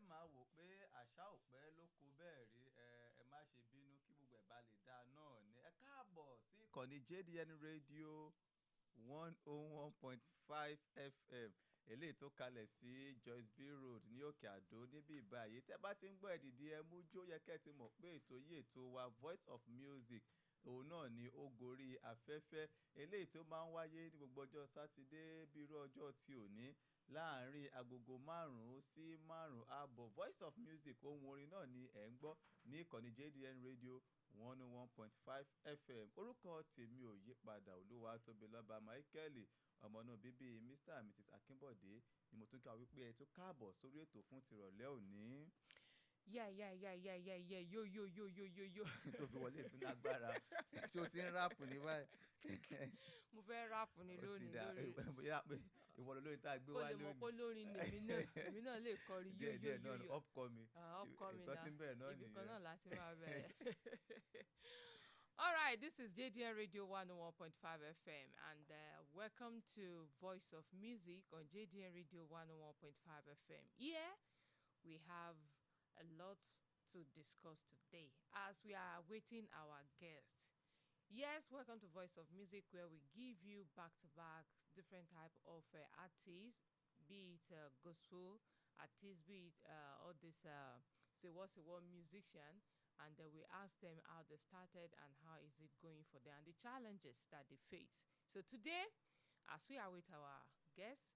máa wò pé àṣà ò pẹ́ ló kó bẹ́ẹ̀ rí ẹ má ṣe bínú kí gbogbo ẹ̀ bá lè dáa náà ni ẹ káàbọ̀ sí ìkànnì JDN Radio 101.5 FM eléyìí tó kalẹ̀ sí Joyce B Road ní Òkè Àdó níbí ìbáyìí tẹ́ bá ti ń gbọ́ ẹ̀dìdì ẹ mú jó yẹ kẹ́ ti mọ̀ pé ètò yìí ètò wa Voice of Music òun náà ni ó gorí afẹ́fẹ́ eléyìí tó máa ń wáyé ní gbogbo ọjọ́ sátidé bí irú ọjọ́ tí ò ní láàárín agogo 5 sí 5 ààbọ̀ Voice of Music ohun orin náà ni ẹ̀ ń gbọ́ ní ìkànnì JDN Radio 101.5 FM orúkọ tèmi ò yí padà Olúwatóbilọ́ba Michael ọmọ náà bíbí Mr and Mrs Akínbọ̀dé ni mo tún kí wa wípé ẹ tún káàbọ̀ sórí ètò fún tìrọ̀lẹ́ òní. Yo. tó fi wọlé tún lágbára ṣé o ti ń ráàpù ní báyìí. mo fẹ́ ráàpù ní lónìí lórí. bóyá pé ìwọ lórí tá a gbé wá lónìí. kó lè mọ̀ pé lórí ni èmi náà lè kọrin yóyó. díẹ̀ náà upcoming náà tí ń bẹ̀rẹ̀ náà nìyẹn. ibi kan náà láti máa bẹ̀rẹ̀. All right, this is JDN Radio 101.5 FM and welcome to Voice of Music on JDN Radio 101.5 FM. Here we have a lot to discuss today as we are awaiting our guest. Yes, welcome to Voice of Music, where we give you back-to-back different type of artists, be it gospel artists, be it all this say what's one musician, and we ask them how they started and how is it going for them and the challenges that they face. So today, as we await our guests,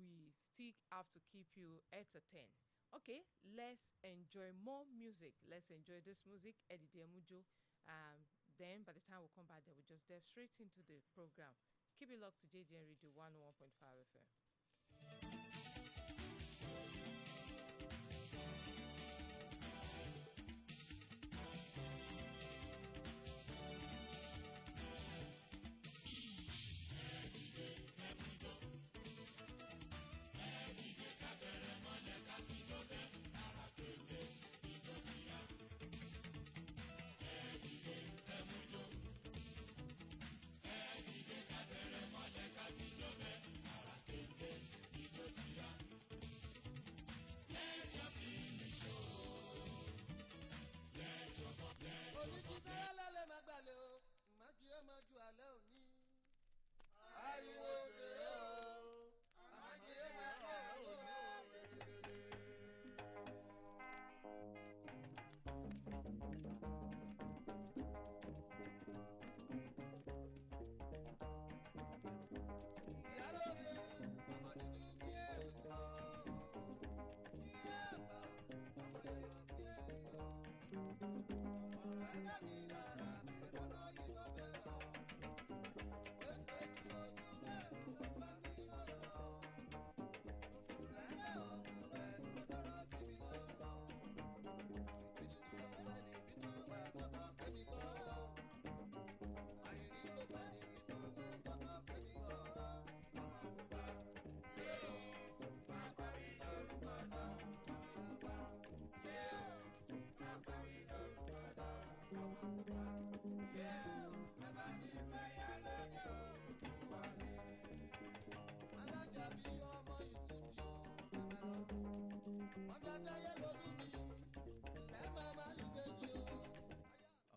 we still have to keep you entertained. Okay, let's enjoy more music. Let's enjoy this music, Edide Mujo. Then by the time we come back, we'll just dive straight into the program. Keep it locked to JDN Radio 101.5 FM. Maju alẹ́ òní. Ariwo dèrè o. Àmàjẹ́ máa kọ́ òní. Ìyálóde ọmọ dúdú bí èèyàn. Ìyá àgbà ọmọ yẹ̀yọ̀ bí èèyàn. Ọ̀rọ̀ ẹ̀dá mi lára mi lọ́nà yìí ló bẹ̀rẹ̀.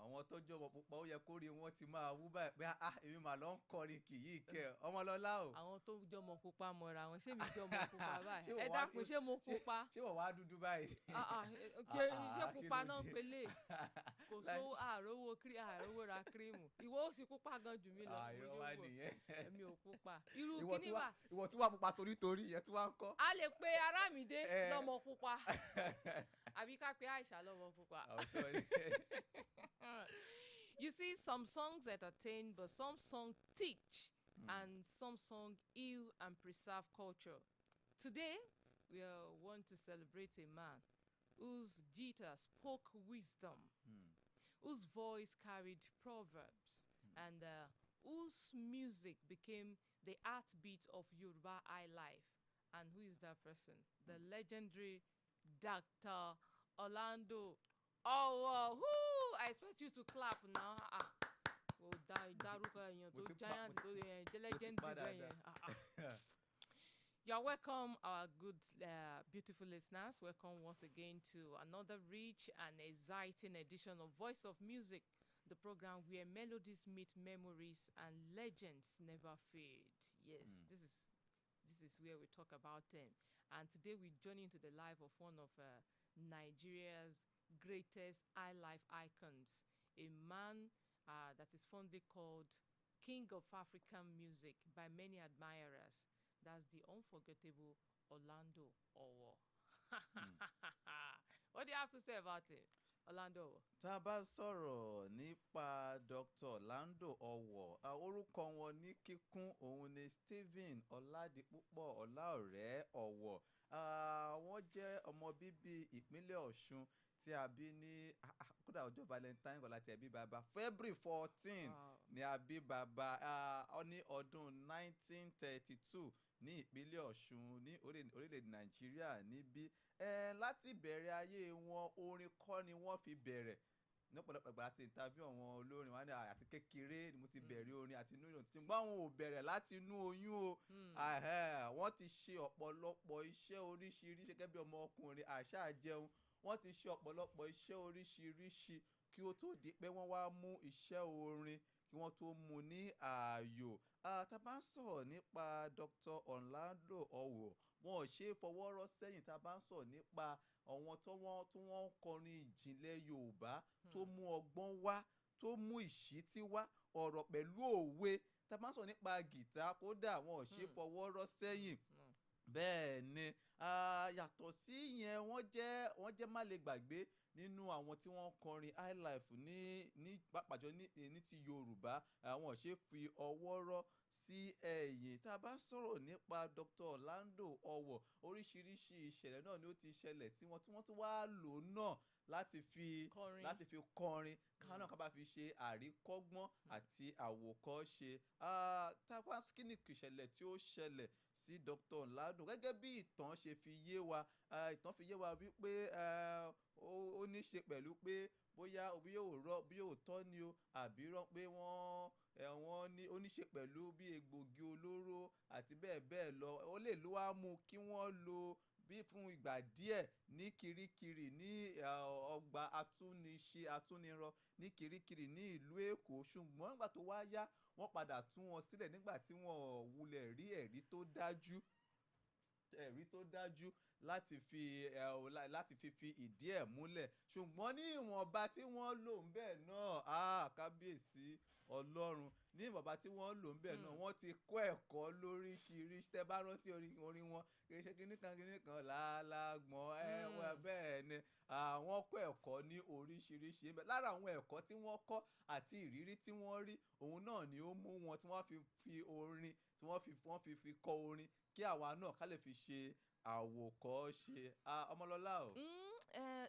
àwọn tó jọmọ pupa ó yẹ kó rí wọn ti máa wú báyìí pé èmi mà lọ ń kọrin kì í kẹ Ọmọlọ́lá o. àwọn tó jọmọ pupa mọra wọn ṣé mi jọmọ pupa báyìí ẹ dákun ṣé mo pupa. ṣé wọ́n wá dúdú báyìí. ṣé pupa náà ń pelé kò sówó àrówó ra kírímù ìwọ ó sì pupa gan jù mí lọ. àyọ wá nìyẹn. èmi ò pupa irú kíní wà. ìwọ tí wàá pupa torítorí ìyẹn tí wàá ń kọ́. a lè pe Arámidé lọ́mọ pupa àbí ká pe Aisha lọ́mọ pupa. You see, some songs entertain, but some songs teach, and some songs heal and preserve culture. Today, we want to celebrate a man whose guitar spoke wisdom, whose voice carried proverbs, and whose music became the heartbeat of Yoruba high life. And who is that person? The legendary Dr. Orlando. Oh, whoo! I expect you to clap now. Dárúkọ èèyàn tó giant tó legendary bẹ́ẹ̀ yẹn. You're welcome, our good, beautiful listeners. Welcome once again to another rich and exciting edition of Voice of Music, the program where melodies meet memories and legends never fade. Yes, this is where we talk about them. And today we journey into the life of one of Nigeria's greatest high life icons, a man that is fondly called King of African Music by many admirers. That's the unforgettable Orlando Owo. What do you have to say about him, Orlando Owo? Tá a bá sọ̀rọ̀ nípa Dr. Orlando Owo, orúkọ wọn ní kíkún òun ni Stephen Ọládipúpọ̀ Ọláọ̀rẹ́ Owo. Wọ́n jẹ́ ọmọ bíbí ìpínlẹ̀ Ọ̀ṣun tí a bí ní kódà ọjọ́ Valentine kọ́ láti ẹbí bàbá February 14 ni a bí bàbá ní ọdún 1932 ní ìpínlẹ̀ Ọ̀ṣun ní orílẹ̀-èdè Nàìjíríà níbí. Láti ìbẹ̀rẹ̀ ayé wọn orin kọ́ ni wọ́n fi bẹ̀rẹ̀. Lọ́pọ̀lọpọ̀ ìgbà láti interview àwọn olórin wọn ní àti kékeré ni mo ti bẹ̀rẹ̀ orin àti inú ìròyìn ṣùgbọ́n àwọn ò bẹ̀rẹ̀ láti inú oyún o. Wọ́n ti ṣe ọ̀pọ̀lọpọ̀ iṣẹ́ oríṣiríṣi gẹ́gẹ́ bí ọmọ ọkùnrin àṣà jẹun. Wọ́n ti ṣe ọ̀pọ̀lọpọ̀ iṣẹ́ oríṣiríṣi kí ó tó di pé wọ́n wá mú iṣẹ́ orin kí wọ́n tó mú ní ààyò. Tá bá ń sọ̀rọ̀ nípa Dr. Orlando Owo, wọn ò ṣe é fọwọ́ rọ́ sẹ́yìn. Tá bá ń sọ̀rọ̀ nípa àwọn tó wọ́n ń kọrin ìjìnlẹ̀ Yorùbá tó mú ọgbọ́n wá, tó mú ìṣítí wá, ọ̀rọ̀ pẹ̀lú òwe. Tá bá ń sọ̀rọ̀ nípa gìtá kódà wọn ò ṣe é fọwọ́ rọ́ sẹ́yìn. Bẹ́ẹ̀ ni yàtọ̀ sí yẹn wọ́n jẹ́ má lè gbàgbé nínú àwọn tí wọ́n kọrin highlife ní pàpàjọ ní ti Yorùbá. Àwọn ò ṣe é fi ọwọ́ rọ́ sí ẹ̀yìn. Tá a bá sọ̀rọ̀ nípa Dr. Orlando Owo, oríṣiríṣi ìṣẹ̀lẹ̀ náà ni ó ti ṣẹlẹ̀ sí wọn tí wọ́n tún wá lò náà láti fi kọrin káwọn náà ká bá fi ṣe àríkọ́gbọ́n àti àwòkọ́ṣe. Tá a bá kí ni ìṣẹ̀lẹ̀ tí ó ṣẹlẹ̀ sí Dr. Orlando gẹ́gẹ́ bí ìtàn ṣe fi yé wa. Ìtàn fi yé wa wípé ó ní ṣe pẹ̀lú pé bóyá bí yóò tọ́ ni o àbí rán pé wọ́n ní ó ní ṣe pẹ̀lú bí egbògi olóró àti bẹ́ẹ̀ bẹ́ẹ̀ lọ. Ó lè ló wá mú kí wọ́n lò bí fún ìgbà díẹ̀ ní Kirikiri ní ọgbà atúnirọ ní Kirikiri ní ìlú Èkó. Ṣùgbọ́n nígbà tó wá yá wọ́n padà tú wọn sílẹ̀ nígbà tí wọ́n wulẹ̀ rí ẹ̀rí tó dájú láti fi ìdí ẹ̀ múlẹ̀. Ṣùgbọ́n ní ìwọ̀nba tí wọ́n lò ń bẹ̀ náà kábíyèsí Ọlọ́run, ní ìwọ̀nba tí wọ́n lò ń bẹ̀ náà wọ́n ti kọ́ ẹ̀kọ́ lóríṣiríṣi. Tẹ́ bá rántí orin wọn kì í ṣe kíní kan lálágbọ̀n bẹ́ẹ̀ ni wọ́n kọ́ ẹ̀kọ́ ní oríṣiríṣi. Lára àwọn ẹ̀kọ́ tí wọ́n kọ́ àti ìrírí tí wọ́n rí òun náà ni ó mú wọn tí wọ́n fi orin tí wọ́n fi kọ orin kí àwa náà ká lè fi ṣe àwòkọ́ṣe. Ọmọlọ́lá o.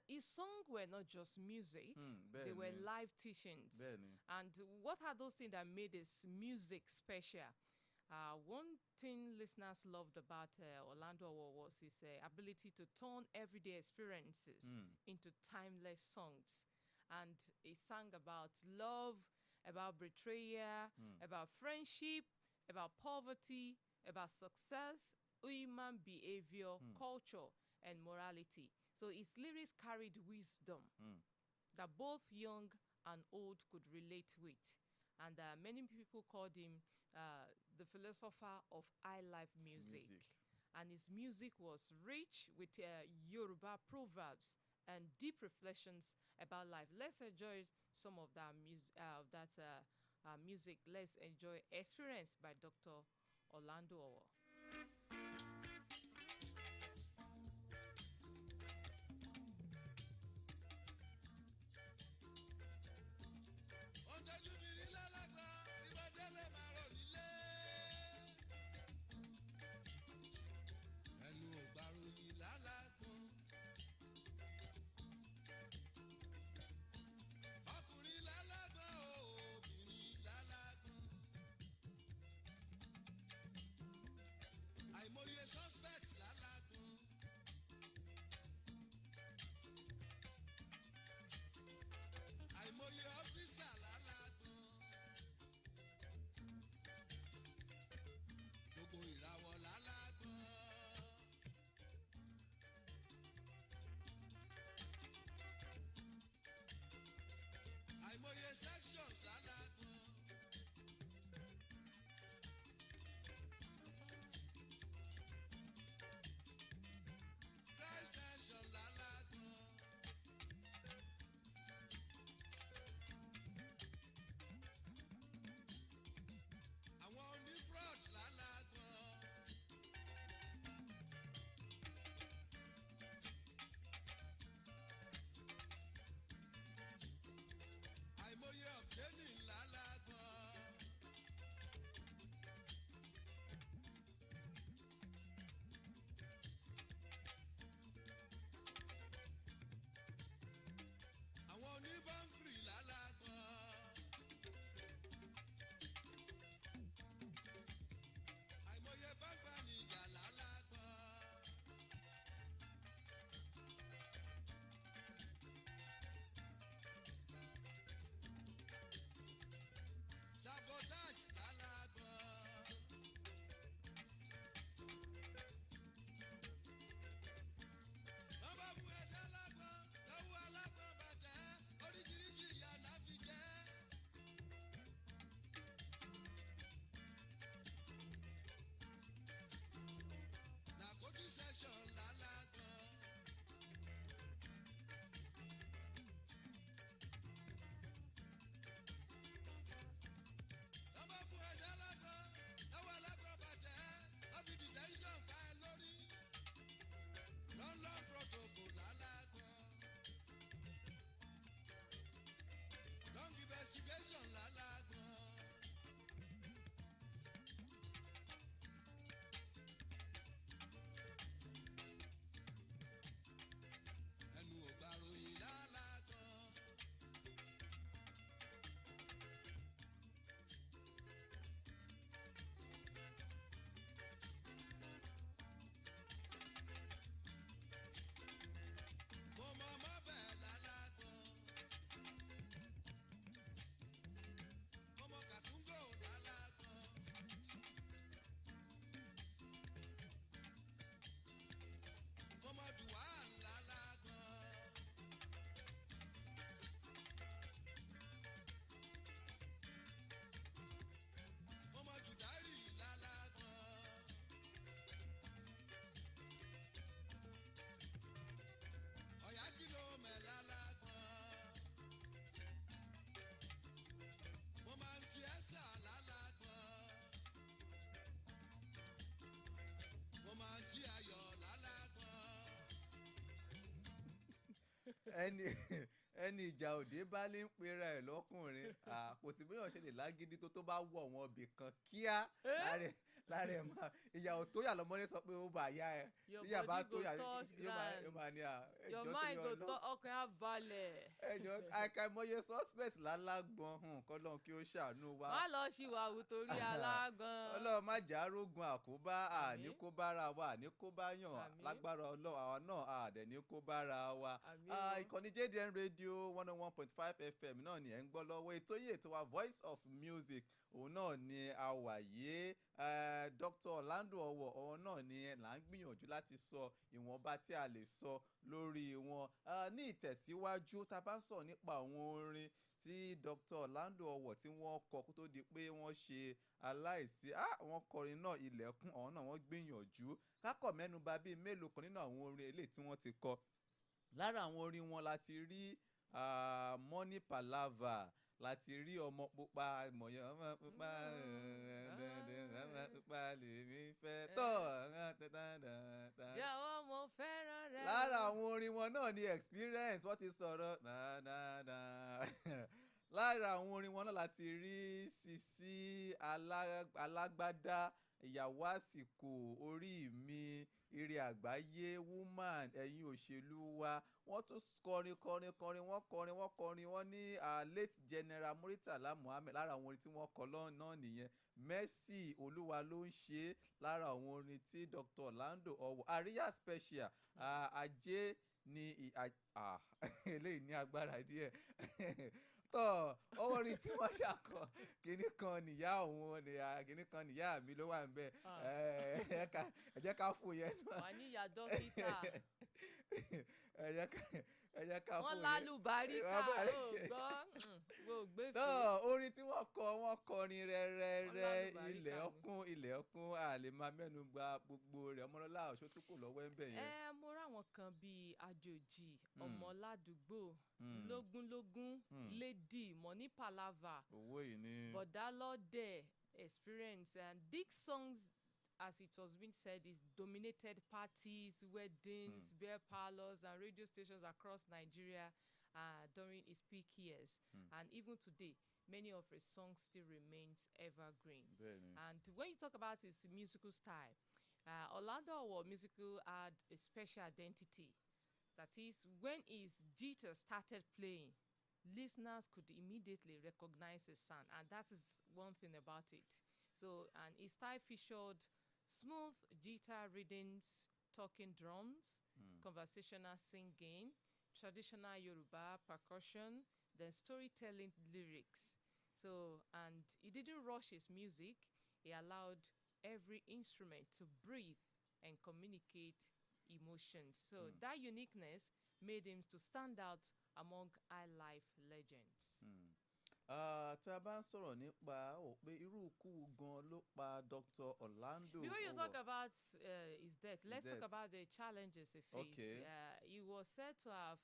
His songs were not just music, they were live teachings. And what are those things that made his music special? One thing listeners loved about Orlando Owo was his ability to turn everyday experiences into timeless songs. And he sang about love, about betrayal, about friendship, about poverty, about success, human behavior, culture, and morality. So his lyrics carried wisdom that both young and old could relate with. And many people called him the philosopher of high life music. And his music was rich with Yoruba proverbs and deep reflections about life. Let's enjoy some of that music. Let's enjoy Experience by Dr. Orlando Owo. Ó ẹni ẹni ìjà òde bá lè ń pera ẹ̀ lọ́kùnrin kò sí bí wọ́n ṣe lè lágídí tó bá wọ̀ wọ́n bì kan kíá lára ẹ̀ máa ìyàwó tó yà lọ́mọdé sọ pé ó bà yá ẹ tíyà bá tó yà yóò máa ní your mind go touch ọkàn á balẹ̀. ẹjọ́ àìkàìmọye suspect lálágbọ̀n kọ́lọ́n kí ó ṣàánú wa. má lọ ṣìwàwù torí alágbọ̀n. ọlọ́run má jà rógun àkóbá àní kó bára wa àní kó bá yàn lágbára ọlọ́run àwa náà àdẹ̀ ní kó bára wa. ìkànnì JDN Radio 101.5 FM náà ni ẹ̀ ń gbọ́ lọ́wọ́ ètò yìí ètò wa Voice of Music òun náà ni a wà yé Dr. Orlando Owo ọ̀hún náà ni là ń gbìyànjú láti sọ ìwọ̀nba tí a lè sọ lórí wọn ní ìtẹ̀síwájú tá a bá sọ nípa àwọn orin tí Dr. Orlando Owo tí wọ́n kọ kó tó di pé wọ́n ṣe aláìsí wọ́n kọrin náà ilẹ̀kùn ọ̀hún náà wọ́n gbìyànjú kákọ̀ mẹ́nuba bíi mélòó kan nínú àwọn orin eléyìí tí wọ́n ti kọ lára àwọn orin wọn láti rí Money Palava láti rí ọmọ pupa mọ̀yọ́ ọmọ pupa pupa lèmi fẹ́ tọ́ jọ̀wọ́ mo fẹ́ràn rẹ. lára àwọn orin wọn náà ni Experience wọ́n ti sọ̀rọ̀ lára àwọn orin wọn náà láti rí Sisi Alágbádá ìyàwó àsìkò orí mi ire àgbáyé woman ẹ̀yin òṣèlú wa wọ́n tún kọrin wọ́n ní late General Muritala Muhammed lára àwọn orin tí wọ́n kọ náà nìyẹn Mercy Olúwa ló ń ṣe lára àwọn orin tí Dr. Orlando Owo Àríyá Special ajé ni eléyìí ní agbára díẹ̀ tọ́ ọwọ́ orin tí wọ́n ṣàkọ kínní kan nìyá òun kínní kan nìyá mi ló wà ń bẹ̀ ẹ jẹ́ ká fún yẹn náà. wà ní ìyá dókítà. ẹ jẹ́ ká fún yẹn. wọ́n lálùbáríkà ó gbé fún. tọ́ orin tí wọ́n kọrin rẹ́rẹ́rẹ́ ilẹ̀ ọkùn àlè máa mẹ́nu gba gbogbo rẹ̀ ọmọlọ́lá ọ̀ṣọ́túnkù lọ́wọ́ ń bẹ̀ yẹn. mo ráwọn kan bíi àjòjì ọmọ ládùúgbò lógúnlógún lady Money Palava owó yìí ni bọ̀dálọ́dẹ̀ Experience and these songs as it was being said is dominated parties, weddings, beer parlors and radio stations across Nigeria during his peak years and even today many of his songs still remains evergreen. And when you talk about his musical style, Orlando Owo musical had a special identity. That is, when his guitar started playing, listeners could immediately recognize his sound, and that is one thing about it. So, and his style featured smooth guitar rhythms, talking drums, conversational singing, traditional Yoruba percussion, then storytelling lyrics. So, and he didn't rush his music. He allowed every instrument to breathe and communicate emotions. So that uniqueness made him to stand out among high life legends. Tá a bá ń sọ̀rọ̀ nípa pé irú ikú gan ló pa Dr. Orlando Owo. Before you talk about his death, let's talk about the challenges he faced. Okay. He was said to have,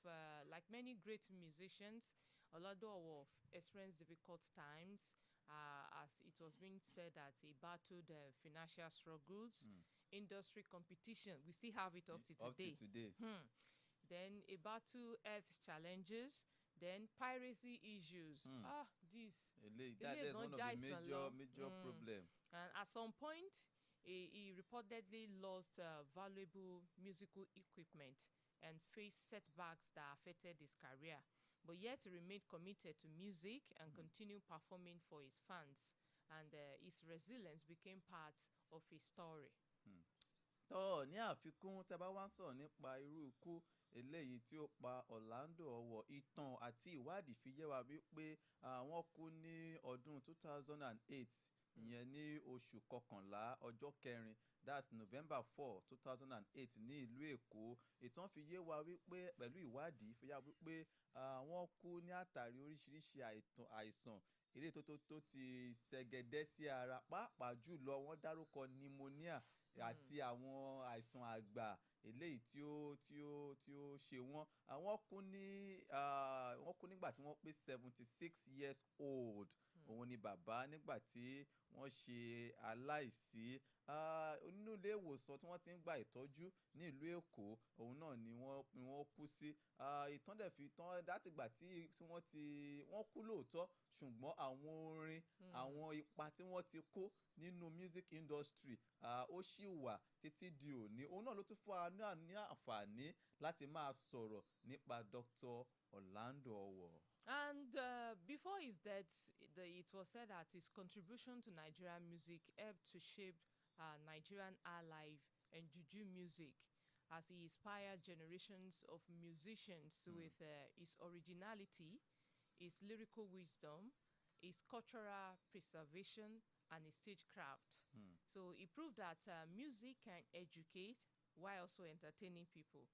like many great musicians, Orlando Owo experienced difficult times. As it was being said that he battled financial struggles, industry competition. We still have it up to today. Then he battled health challenges. Then piracy issues. That is one of the major problem. And at some point, he reportedly lost valuable musical equipment and faced setbacks that affected his career. But yet he remained committed to music and continued performing for his fans. And his resilience became part of his story. Ní àfikún tí a bá wá ń sọ̀rọ̀ nípa irú ikú eléyìí tí ó pa Orlando Owo, ìtàn àti ìwádìí fi yé wa wípé wọ́n kú ní ọdún 2008 ìyẹn ní oṣù kọkànlá ọjọ́ kẹrin, that's November 4, 2008 ní ìlú Èkó. Ìtàn fi yé wa wípé pẹ̀lú ìwádìí fi yé wa wípé wọ́n kú ní àtàrí oríṣiríṣi àìsàn eléyìí tó ti ṣẹ̀gẹ̀dẹ̀ sí ara, pàápàá jùlọ wọ́n dárúkọ pneumonia àti àwọn àìsàn àgbà eléyìí tí ó ṣe wọ́n. Wọ́n kú nígbà tí wọ́n pé 76 years old. òun ni bàbá nígbà tí wọ́n ṣe aláìsí nínú ilé ìwòsàn tí wọ́n ti ń gba ìtọ́jú ní ìlú Èkó, òun náà ni wọ́n kú sí. Ìtàn dẹ̀ fi tán látìgbà tí wọ́n kú lóòótọ́, ṣùgbọ́n àwọn orin àwọn ipa tí wọ́n ti kó nínú music industry ó ṣì wà títí di òní. Òun náà ló tún fún wa ní àǹfààní láti máa sọ̀rọ̀ nípa Dr. Orlando Owoh. And before his death, it was said that his contribution to Nigerian music helped to shape Nigerian highlife and juju music, as he inspired generations of musicians with his originality, his lyrical wisdom, his cultural preservation, and his stagecraft. So he proved that music can educate while also entertaining people.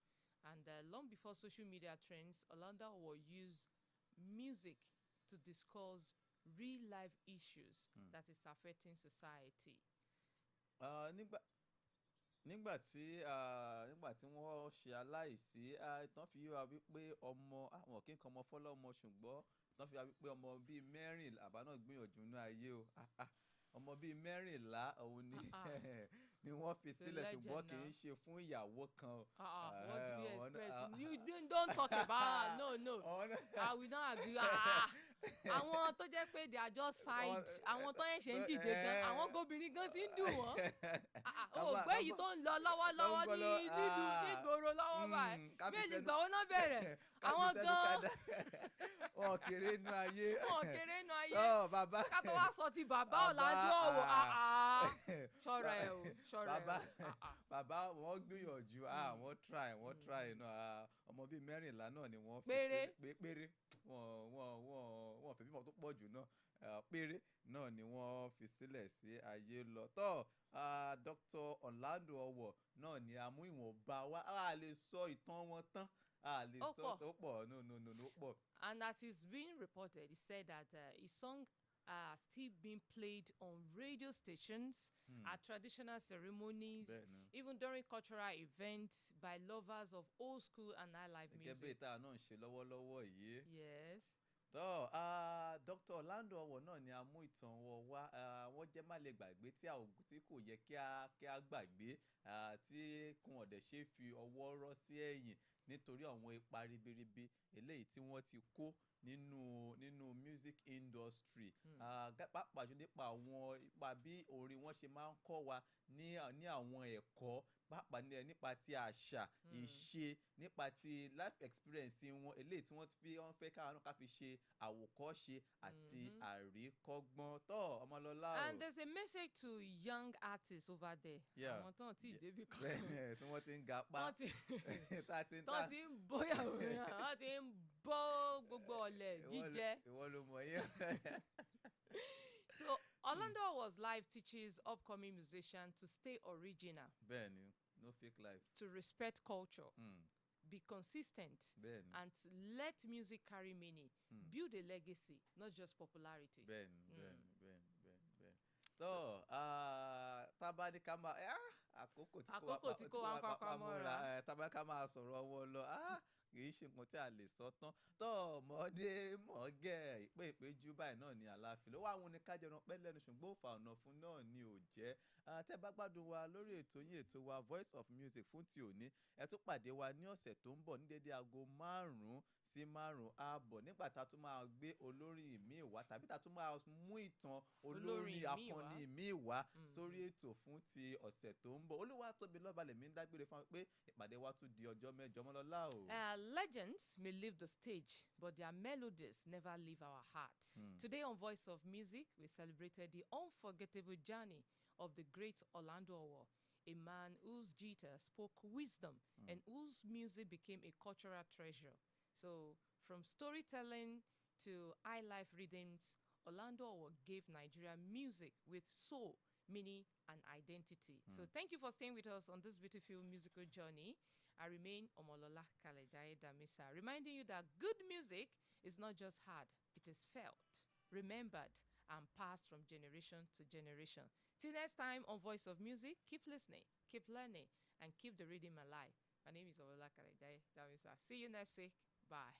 And long before social media trends, Orlando Owoh used music to discuss real life issues that is affecting society. Nígbà tí wọ́n ṣe aláìsí, ìtàn fi yé wa wípé àwọn kì í kan ọmọ fọ́lọ́mọ, ṣùgbọ́n ìtàn fi yé wa wípé ọmọ bíi mẹ́rìnlá àbá náà gbìyànjú ní ayé o. Ọmọ bíi mẹ́rìnlá òun ni wọ́n fi sílẹ̀, ṣùgbọ́n kì í ṣe fún ìyàwó kan. What do you expect? You don't talk about no. I will not agree. Àwọn tó jẹ́ pé they are just side, àwọn tó yẹn ṣe ń dìde gan, àwọn gómìnir gan ti ń dùn wọ́n. Ògbé yìí tó ń lọ lọ́wọ́lọ́wọ́ nílùú nígboro lọ́wọ́ báyìí. Méjì gbà wọ́n náà bẹ̀rẹ̀. Àwọn gan. Wọn kéré inú ayé. Ká tó wá sọ ti bàbá Orlando Owoh. Ṣọ́ra ẹ̀ o. Bàbá wọn gbìyànjú, wọ́n try náà. Ọmọ bíi mẹ́rìnlá náà ni wọ́n fi péré. Wọ́n fẹ́ bímọ tó pọ̀ jù náà. Péré náà ni wọ́n fi sílẹ̀ sí ayé lọ. Dr. Orlando Owoh náà ni a mú ìwọ̀nba wá. A lè sọ ìtàn wọn tán. A lè sọ tó pọ̀. No, pọ̀. And as it's being reported, he said that his song are still being played on radio stations, at traditional ceremonies, even during cultural events by lovers of old school and highlife music. Gẹ́gẹ́ bí ìta náà ń ṣe lọ́wọ́lọ́wọ́ yìí. Yes. Dr. Orlando Owoh náà ni a mú ìtàn wọn wá. Wọ́n jẹ́ má lè gbàgbé tí kò yẹ kí a gbàgbé, tí kò ọ̀dẹ̀ ṣe fi ọwọ́ rọ́ sí ẹ̀yìn nítorí àwọn ipa ribiribi eléyìí tí wọ́n ti kó nínú music industry. Pàápàá jù nípa àwọn ipa bí orin wọn ṣe máa ń kọ́ wa ní àwọn ẹ̀kọ́, pàápàá nípa ti àṣà, ìṣe, nípa ti life experience wọn eléyìí tí wọ́n fẹ́ káwọn ká fi ṣe àwòkọ́ṣe àti àríkọ́gbọ́n. Ọmọlọ́lá o. And there's a message to young artists over there. Àwọn tán tí ìdébí kan. Bẹ́ẹ̀ni, tí wọ́n ti ń gapá. Tán ti ń bóyàwó yẹn, wọ́n ti ń bó gbogbo ọ̀lẹ̀ jíjẹ. Ìwọ ló mọ̀ yẹn. So Orlando Owoh's life teaches upcoming musicians to stay original. Bẹ́ẹ̀ni, no fake life. To respect culture. Be consistent. Bẹ́ẹ̀ni. And let music carry meaning. Build a legacy, not just popularity. Bẹ́ẹ̀ni. Tábà ní ká máa àkókò tí kò wá pápá mọ́ra. Tábà ká máa sọ̀rọ̀ wọn lọ. Kì í ṣe nǹkan tí a lè sọ tán. Ọmọdé mọ̀ọ́gẹ̀ ìpéjú báyìí náà ni àlàáfíà ló wà. Àwọn oníkájẹran pẹ́ lẹ́nu, ṣùgbọ́n òfà ọ̀nà fún náà ni ò jẹ́. Tẹ́ bá gbádùn wa lórí ètò wa Voice of Music fún ti òní, ẹ tún pàdé wa ní ọ̀sẹ̀ tó ń bọ̀ ní dédé aago 5 sí 5:30, nígbà tá a tún máa gbé olórin míì wá, tàbí tá a tún máa mú ìtàn olórin akọni míì wá sórí ètò fún ti ọ̀sẹ̀ tó ń bọ̀. Olúwatóbilọ́ba lèmi ń dágbére fún wa pé ìpàdé wa tún di ọjọ́ mẹ́jọ. Ọmọlọ́lá o. Legends may leave the stage, but their melodies never leave our hearts. Today on Voice of Music, we celebrated the unforgettable journey of the great Orlando Owoh, a man whose guitar spoke wisdom and whose music became a cultural treasure. So, from storytelling to high-life rhythms, Orlando Owoh gave Nigeria music with soul, meaning, and identity. So, thank you for staying with us on this beautiful musical journey. I remain Omolola Kalejaye Damisa, reminding you that good music is not just heard, it is felt, remembered, and passed from generation to generation. Till next time on Voice of Music, keep listening, keep learning, and keep the rhythm alive. My name is Omolola Kalejaye Damisa. See you next week. Bye.